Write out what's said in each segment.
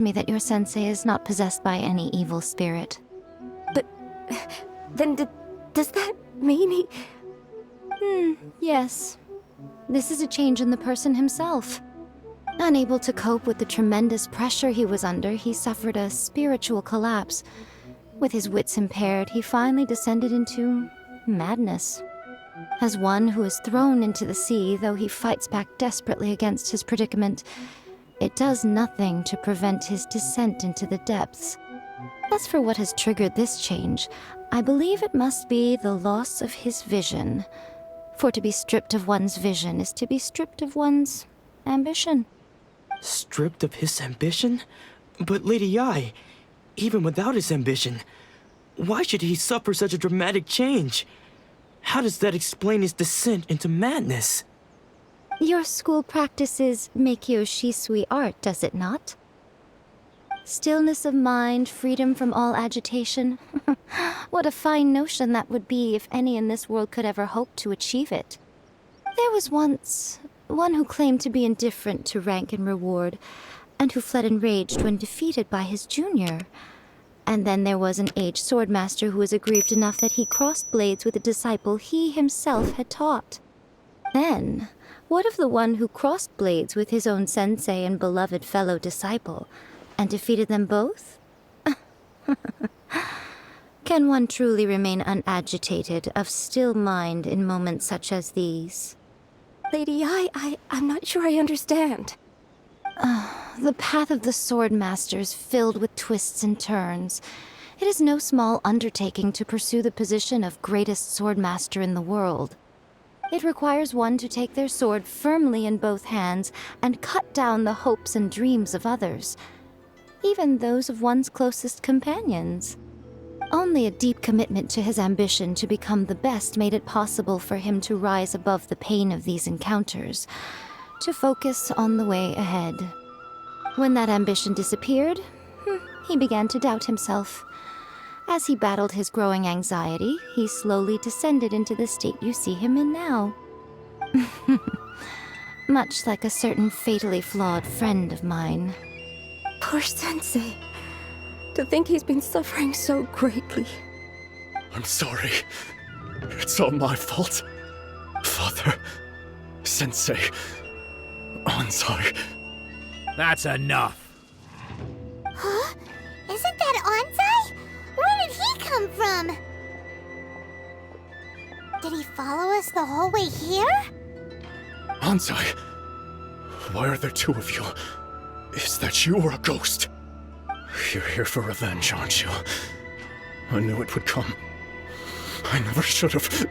me that your sensei is not possessed by any evil spirit. But then does that mean he... Yes. This is a change in the person himself. Unable to cope with the tremendous pressure he was under, he suffered a spiritual collapse. With his wits impaired, he finally descended into madness. As one who is thrown into the sea, though he fights back desperately against his predicament, it does nothing to prevent his descent into the depths. As for what has triggered this change, I believe it must be the loss of his vision. For to be stripped of one's vision is to be stripped of one's ambition. Stripped of his ambition? But Lady Yae, even without his ambition, why should he suffer such a dramatic change? How does that explain his descent into madness? Your school practices Meikyo Shisui art, does it not? Stillness of mind, freedom from all agitation. What a fine notion that would be if any in this world could ever hope to achieve it. There was once one who claimed to be indifferent to rank and reward, and who fled enraged when defeated by his junior. And then there was an aged swordmaster who was aggrieved enough that he crossed blades with a disciple he himself had taught. Then, what of the one who crossed blades with his own sensei and beloved fellow disciple, and defeated them both? Can one truly remain unagitated, of still mind in moments such as these? Lady Yae, I'm not sure I understand. The path of the swordmaster is filled with twists and turns. It is no small undertaking to pursue the position of greatest swordmaster in the world. It requires one to take their sword firmly in both hands and cut down the hopes and dreams of others, even those of one's closest companions. Only a deep commitment to his ambition to become the best made it possible for him to rise above the pain of these encounters, to focus on the way ahead. When that ambition disappeared, he began to doubt himself. As he battled his growing anxiety, he slowly descended into the state you see him in now. Much like a certain fatally flawed friend of mine. Poor sensei. To think he's been suffering so greatly. I'm sorry. It's all my fault. Father, Sensei, Ansai. That's enough. Huh? Isn't that Ansai? Where did he come from? Did he follow us the whole way here? Ansai, why are there two of you? Is that you or a ghost? You're here for revenge, aren't you? I knew it would come. I never should have.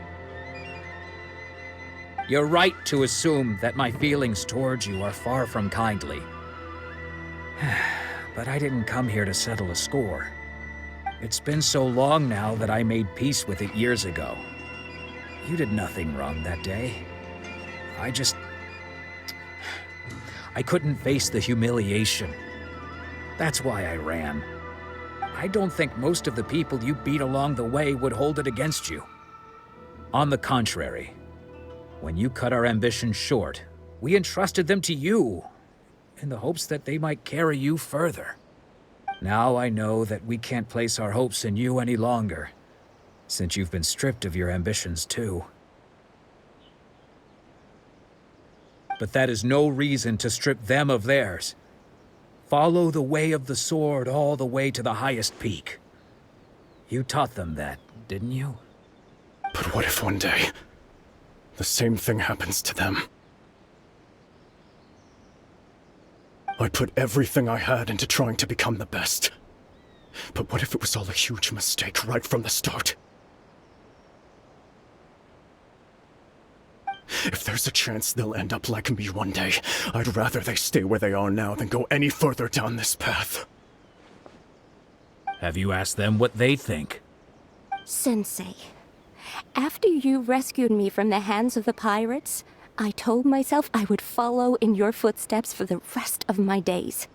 You're right to assume that my feelings towards you are far from kindly. But I didn't come here to settle a score. It's been so long now that I made peace with it years ago. You did nothing wrong that day. I couldn't face the humiliation. That's why I ran. I don't think most of the people you beat along the way would hold it against you. On the contrary, when you cut our ambitions short, we entrusted them to you, in the hopes that they might carry you further. Now I know that we can't place our hopes in you any longer, since you've been stripped of your ambitions too. But that is no reason to strip them of theirs. Follow the way of the sword all the way to the highest peak. You taught them that, didn't you? But what if one day, the same thing happens to them? I put everything I had into trying to become the best. But what if it was all a huge mistake right from the start? If there's a chance they'll end up like me one day, I'd rather they stay where they are now than go any further down this path. Have you asked them what they think? Sensei, after you rescued me from the hands of the pirates, I told myself I would follow in your footsteps for the rest of my days.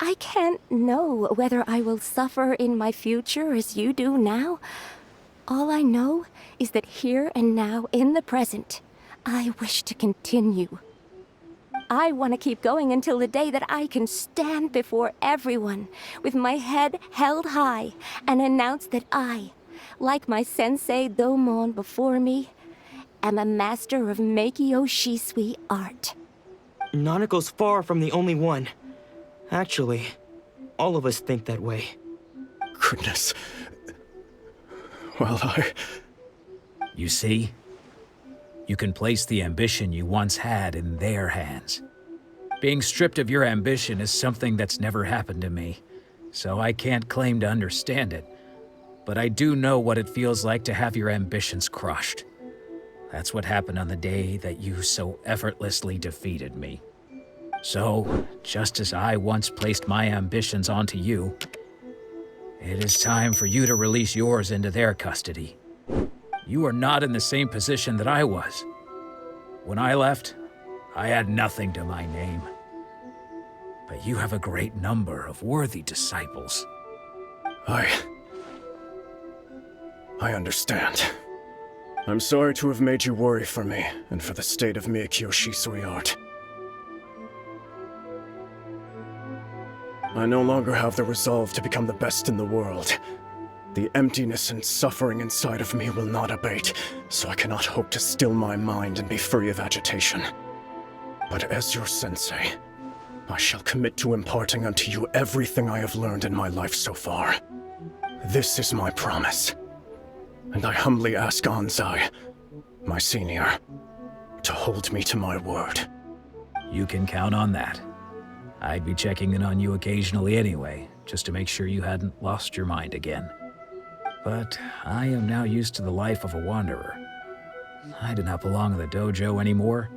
I can't know whether I will suffer in my future as you do now. All I know is that here and now, in the present, I wish to continue. I want to keep going until the day that I can stand before everyone with my head held high and announce that I, like my sensei Domon before me, am a master of MiHoYo Shisui art. Nanako's far from the only one. Actually, all of us think that way. Goodness. Well, You see? You can place the ambition you once had in their hands. Being stripped of your ambition is something that's never happened to me, so I can't claim to understand it. But I do know what it feels like to have your ambitions crushed. That's what happened on the day that you so effortlessly defeated me. So, just as I once placed my ambitions onto you, it is time for you to release yours into their custody. You are not in the same position that I was. When I left, I had nothing to my name. But you have a great number of worthy disciples. I understand. I'm sorry to have made you worry for me, and for the state of MiHoYo Shisui art. I no longer have the resolve to become the best in the world. The emptiness and suffering inside of me will not abate, so I cannot hope to still my mind and be free of agitation. But as your sensei, I shall commit to imparting unto you everything I have learned in my life so far. This is my promise. And I humbly ask Anzai, my senior, to hold me to my word. You can count on that. I'd be checking in on you occasionally anyway, just to make sure you hadn't lost your mind again. But I am now used to the life of a wanderer. I do not belong in the dojo anymore,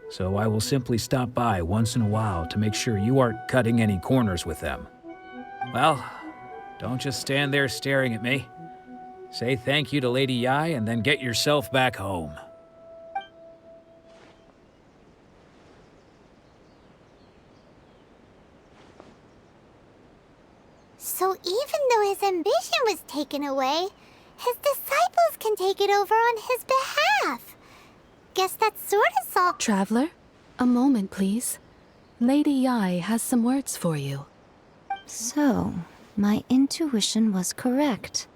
so I will simply stop by once in a while to make sure you aren't cutting any corners with them. Well, don't just stand there staring at me. Say thank you to Lady Yai and then get yourself back home. So even though his ambition was taken away, his disciples can take it over on his behalf. Guess that's sort of solved. Traveler, a moment, please. Lady Yai has some words for you. So, my intuition was correct.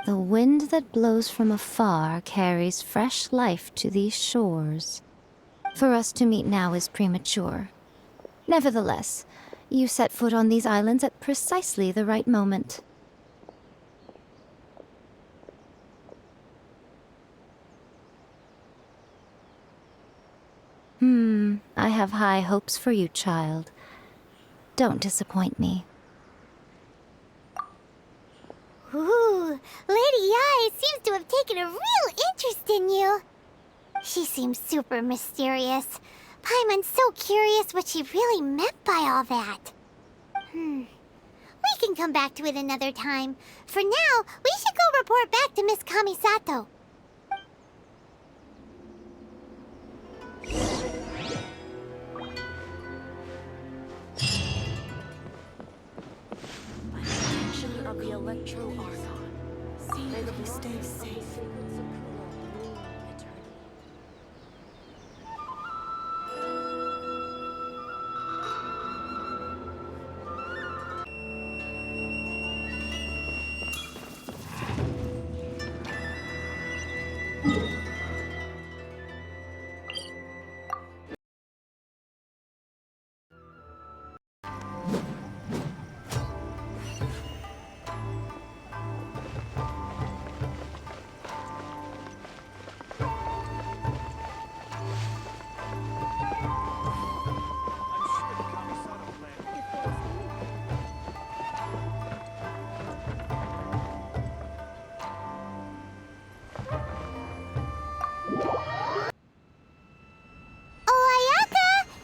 The wind that blows from afar carries fresh life to these shores. For us to meet now is premature. Nevertheless, you set foot on these islands at precisely the right moment. I have high hopes for you, child. Don't disappoint me. Ooh, Lady Yai seems to have taken a real interest in you. She seems super mysterious. Paimon's so curious what she really meant by all that. We can come back to it another time. For now, we should go report back to Miss Kamisato. Of the Electro Archon. May we stay safe.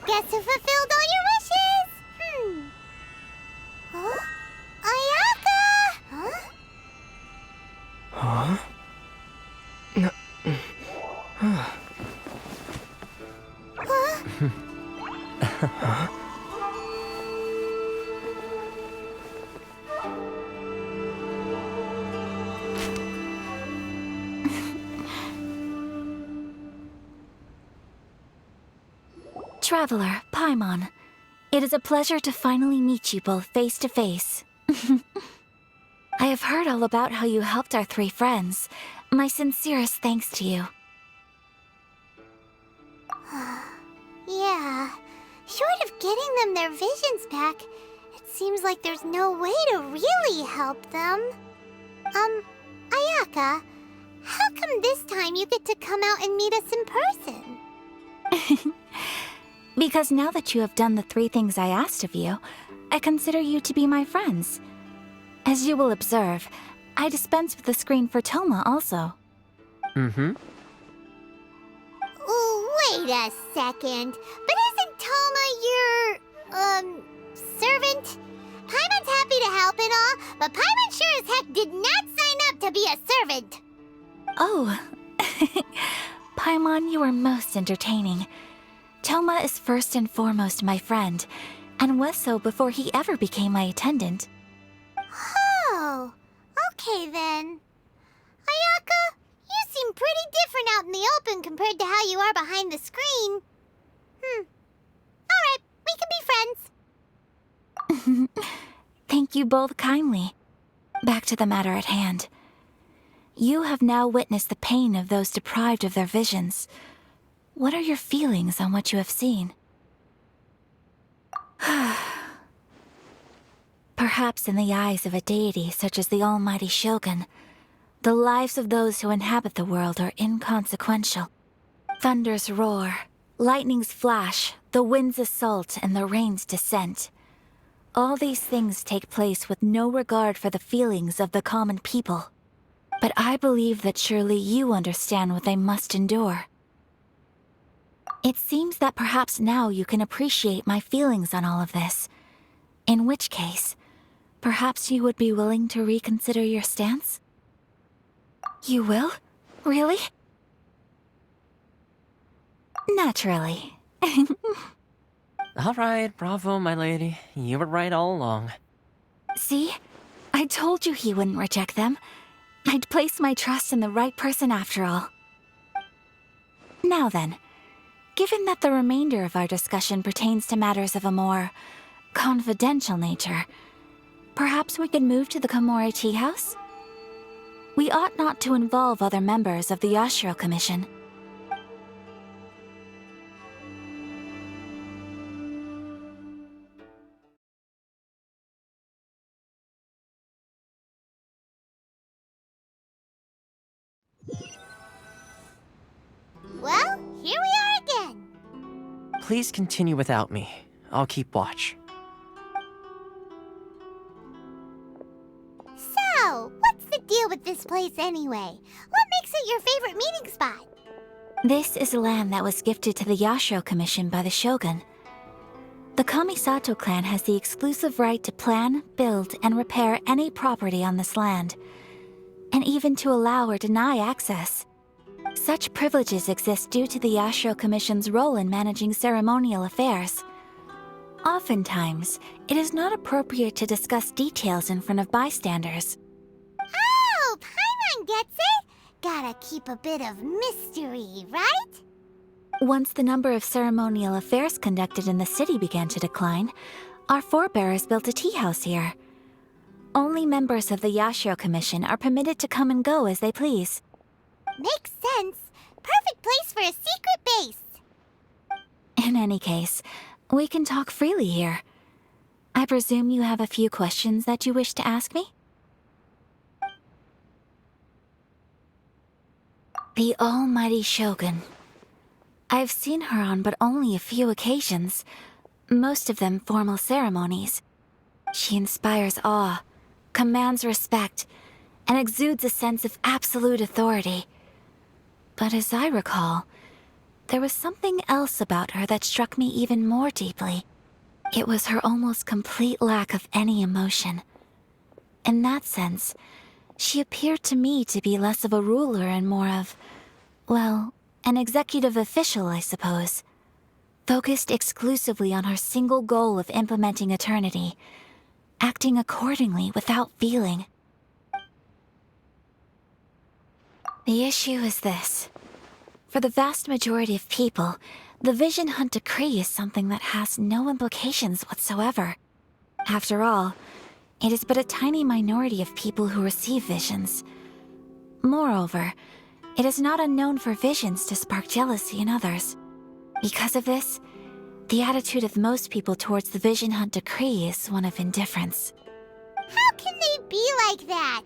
Guess who fulfilled all your wishes? Huh? Ayaka! Huh? Traveler, Paimon, it is a pleasure to finally meet you both face to face. I have heard all about how you helped our 3 friends. My sincerest thanks to you. Yeah. Short of getting them their visions back, it seems like there's no way to really help them. Ayaka, how come this time you get to come out and meet us in person? Because now that you have done the 3 things I asked of you, I consider you to be my friends. As you will observe, I dispense with the screen for Toma also. Mm-hmm. Wait a second. But isn't Toma your, servant? Paimon's happy to help and all, but Paimon sure as heck did not sign up to be a servant. Oh. Paimon, you are most entertaining. Toma is first and foremost my friend, and was so before he ever became my attendant. Oh, okay then. Ayaka, you seem pretty different out in the open compared to how you are behind the screen. Alright, we can be friends. Thank you both kindly. Back to the matter at hand. You have now witnessed the pain of those deprived of their visions. What are your feelings on what you have seen? Perhaps in the eyes of a deity such as the almighty Shogun, the lives of those who inhabit the world are inconsequential. Thunders roar, lightnings flash, the winds assault, and the rains descent. All these things take place with no regard for the feelings of the common people. But I believe that surely you understand what they must endure. It seems that perhaps now you can appreciate my feelings on all of this. In which case, perhaps you would be willing to reconsider your stance? You will? Really? Naturally. All right, bravo, my lady. You were right all along. See? I told you he wouldn't reject them. I'd place my trust in the right person after all. Now then, given that the remainder of our discussion pertains to matters of a more confidential nature, perhaps we could move to the Komori Tea House? We ought not to involve other members of the Yashiro Commission. Well, here we are again. Please continue without me. I'll keep watch. So, what's the deal with this place anyway? What makes it your favorite meeting spot? This is land that was gifted to the Yashiro Commission by the Shogun. The Kamisato clan has the exclusive right to plan, build, and repair any property on this land, and even to allow or deny access. Such privileges exist due to the Yashiro Commission's role in managing ceremonial affairs. Oftentimes, it is not appropriate to discuss details in front of bystanders. Oh, Paimon gets it! Gotta keep a bit of mystery, right? Once the number of ceremonial affairs conducted in the city began to decline, our forebears built a tea house here. Only members of the Yashiro Commission are permitted to come and go as they please. Makes sense. Perfect place for a secret base. In any case, we can talk freely here. I presume you have a few questions that you wish to ask me? The almighty Shogun. I've seen her on but only a few occasions, most of them formal ceremonies. She inspires awe, commands respect, and exudes a sense of absolute authority. But as I recall, there was something else about her that struck me even more deeply. It was her almost complete lack of any emotion. In that sense, she appeared to me to be less of a ruler and more of, well, an executive official, I suppose. Focused exclusively on her single goal of implementing eternity, acting accordingly without feeling. The issue is this. For the vast majority of people, the Vision Hunt Decree is something that has no implications whatsoever. After all, it is but a tiny minority of people who receive visions. Moreover, it is not unknown for visions to spark jealousy in others. Because of this, the attitude of most people towards the Vision Hunt Decree is one of indifference. How can they be like that?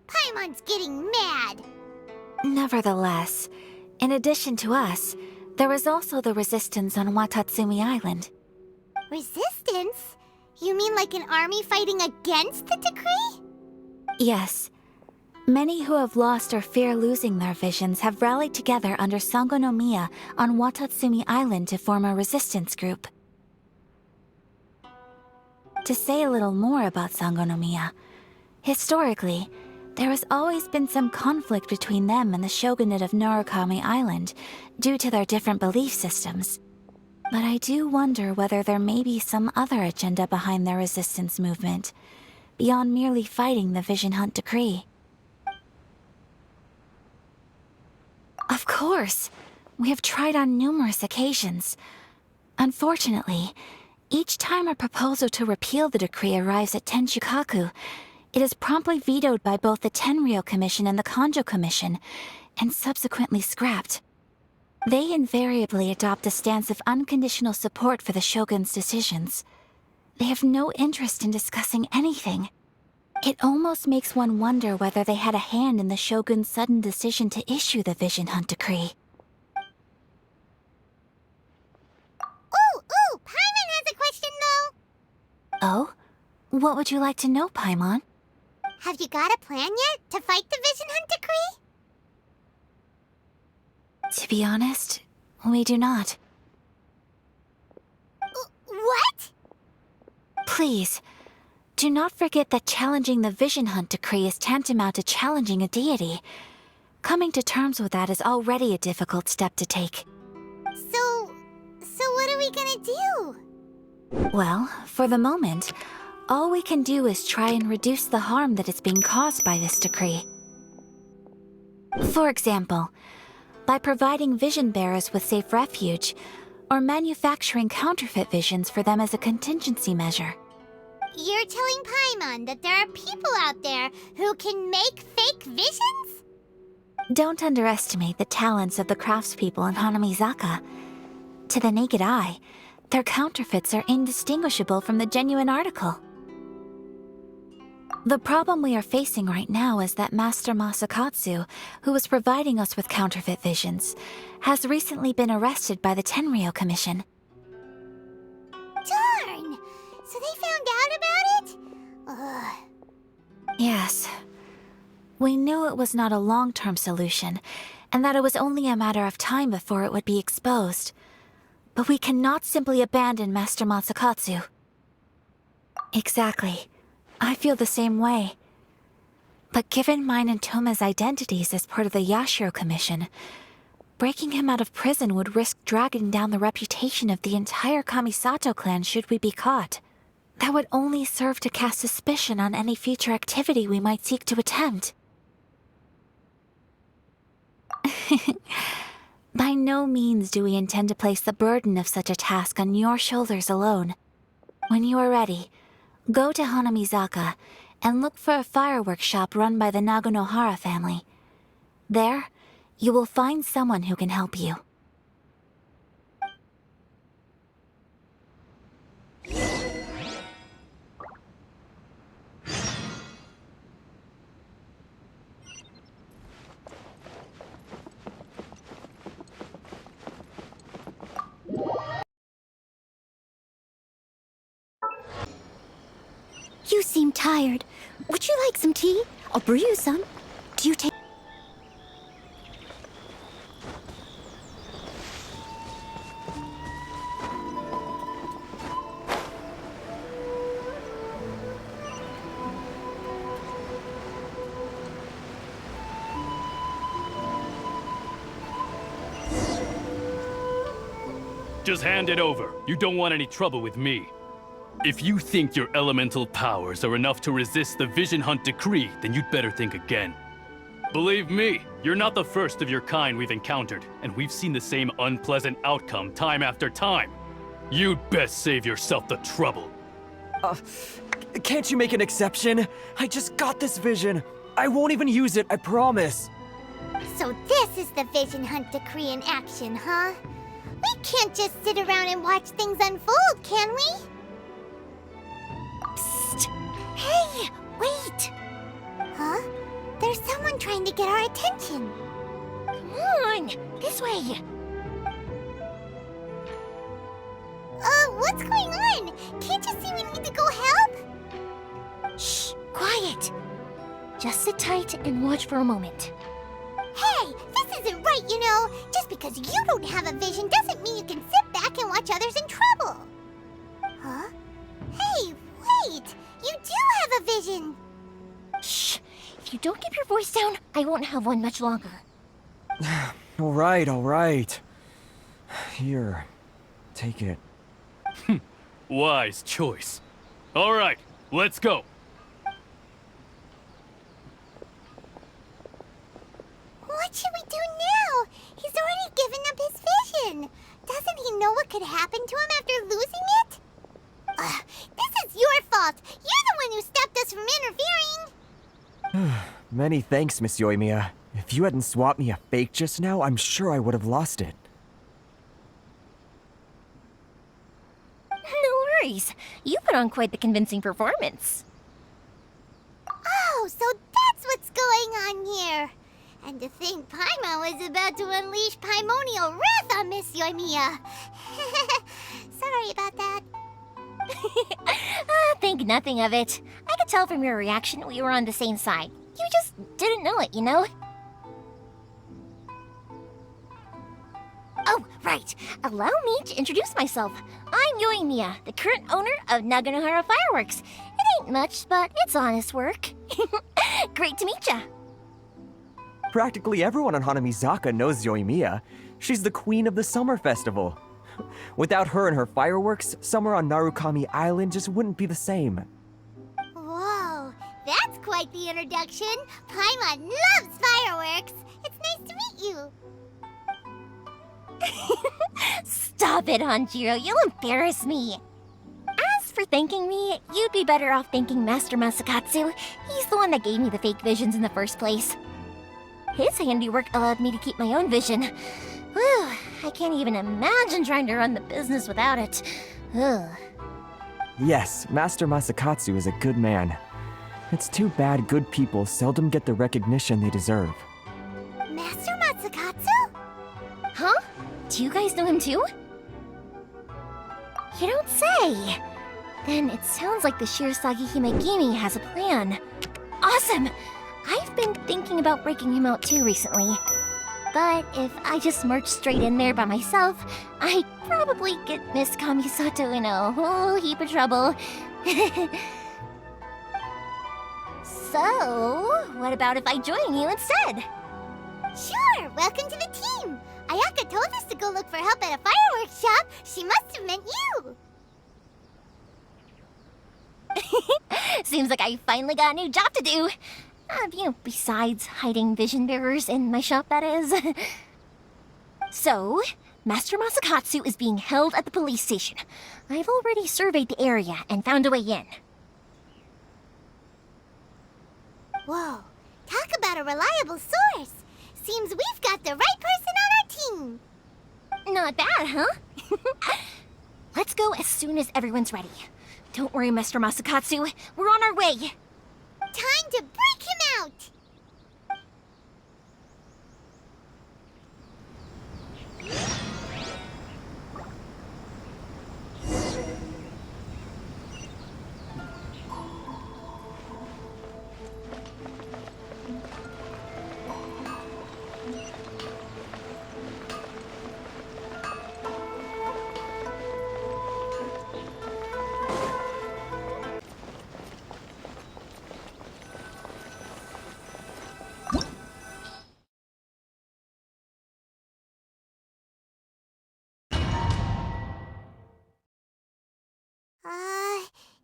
Paimon's getting mad. Nevertheless, in addition to us, there is also the resistance on Watatsumi Island. Resistance? You mean like an army fighting against the decree? Yes. Many who have lost or fear losing their visions have rallied together under Sangonomiya on Watatsumi Island to form a resistance group. To say a little more about Sangonomiya, historically, there has always been some conflict between them and the shogunate of Narukami Island due to their different belief systems. But I do wonder whether there may be some other agenda behind their resistance movement, beyond merely fighting the Vision Hunt Decree. Of course! We have tried on numerous occasions. Unfortunately, each time a proposal to repeal the decree arrives at Tenshukaku, it is promptly vetoed by both the Tenryou Commission and the Kanjo Commission, and subsequently scrapped. They invariably adopt a stance of unconditional support for the shogun's decisions. They have no interest in discussing anything. It almost makes one wonder whether they had a hand in the shogun's sudden decision to issue the Vision Hunt Decree. Ooh, Paimon has a question though. Oh? What would you like to know, Paimon? Have you got a plan yet to fight the Vision Hunt Decree? To be honest, we do not. What? Please, do not forget that challenging the Vision Hunt Decree is tantamount to challenging a deity. Coming to terms with that is already a difficult step to take. So what are we gonna do? Well, for the moment, all we can do is try and reduce the harm that is being caused by this decree. For example, by providing vision bearers with safe refuge, or manufacturing counterfeit visions for them as a contingency measure. You're telling Paimon that there are people out there who can make fake visions? Don't underestimate the talents of the craftspeople in Hanamizaka. To the naked eye, their counterfeits are indistinguishable from the genuine article. The problem we are facing right now is that Master Masakatsu, who was providing us with counterfeit visions, has recently been arrested by the Tenryou Commission. Darn! So they found out about it? Ugh. Yes. We knew it was not a long-term solution, and that it was only a matter of time before it would be exposed. But we cannot simply abandon Master Masakatsu. Exactly. I feel the same way. But given mine and Toma's identities as part of the Yashiro Commission, breaking him out of prison would risk dragging down the reputation of the entire Kamisato clan should we be caught. That would only serve to cast suspicion on any future activity we might seek to attempt. By no means do we intend to place the burden of such a task on your shoulders alone. When you are ready, go to Hanamizaka and look for a fireworks shop run by the Naganohara family. There, you will find someone who can help you. You seem tired. Would you like some tea? I'll brew you some. Do you take... Just hand it over. You don't want any trouble with me. If you think your elemental powers are enough to resist the Vision Hunt Decree, then you'd better think again. Believe me, you're not the first of your kind we've encountered, and we've seen the same unpleasant outcome time after time. You'd best save yourself the trouble. Can't you make an exception? I just got this vision. I won't even use it, I promise. So this is the vision hunt decree in action, huh? We can't just sit around and watch things unfold, can we? Psst! Hey, wait! Huh? There's someone trying to get our attention. Come on, this way. What's going on? Can't you see we need to go help? Shh, quiet. Just sit tight and watch for a moment. Hey, this isn't right, you know. Just because you don't have a vision doesn't mean you can sit back and watch others in trouble. Huh? Hey, wait! You do have a vision! Shh! If you don't keep your voice down, I won't have one much longer. All right. Here, take it. Wise choice. All right, let's go. What should we do now? He's already given up his vision. Doesn't he know what could happen to him after losing it? This is your fault. You're the one who stopped us from interfering. Many thanks, Miss Yoimiya. If you hadn't swapped me a fake just now, I'm sure I would have lost it. No worries. You put on quite the convincing performance. Oh, so that's what's going on here. And to think Paimon was about to unleash Paimonial wrath on Miss Yoimiya. Sorry about that. Think nothing of it. I could tell from your reaction we were on the same side. You just didn't know it, you know? Oh, right. Allow me to introduce myself. I'm Yoimiya, the current owner of Naganohara Fireworks. It ain't much, but it's honest work. Great to meet ya. Practically everyone on Hanamizaka knows Yoimiya. She's the queen of the summer festival. Without her and her fireworks, summer on Narukami Island just wouldn't be the same. Whoa, that's quite the introduction. Paimon loves fireworks. It's nice to meet you. Stop it, Hanjiro. You'll embarrass me. As for thanking me, you'd be better off thanking Master Masakatsu. He's the one that gave me the fake visions in the first place. His handiwork allowed me to keep my own vision. Whew, I can't even imagine trying to run the business without it. Ugh. Yes, Master Masakatsu is a good man. It's too bad good people seldom get the recognition they deserve. Master Matsukatsu? Huh? Do you guys know him too? You don't say! Then it sounds like the Shirasagi Himegimi has a plan. Awesome! I've been thinking about breaking him out too recently. But if I just march straight in there by myself, I'd probably get Miss Kamisato in a whole heap of trouble. So, what about if I join you instead? Sure, welcome to the team. Ayaka told us to go look for help at a fireworks shop. She must have meant you. Seems like I finally got a new job to do. Besides hiding vision bearers in my shop, that is. So, Master Masakatsu is being held at the police station. I've already surveyed the area and found a way in. Whoa, talk about a reliable source. Seems we've got the right person on our team. Not bad, huh? Let's go as soon as everyone's ready. Don't worry, Master Masakatsu. We're on our way. Time to break him out!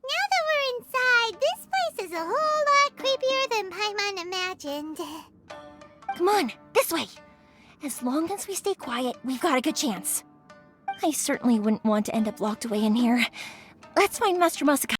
Now that we're inside, this place is a whole lot creepier than Paimon imagined. Come on, this way. As long as we stay quiet, we've got a good chance. I certainly wouldn't want to end up locked away in here. Let's find Master Masaka.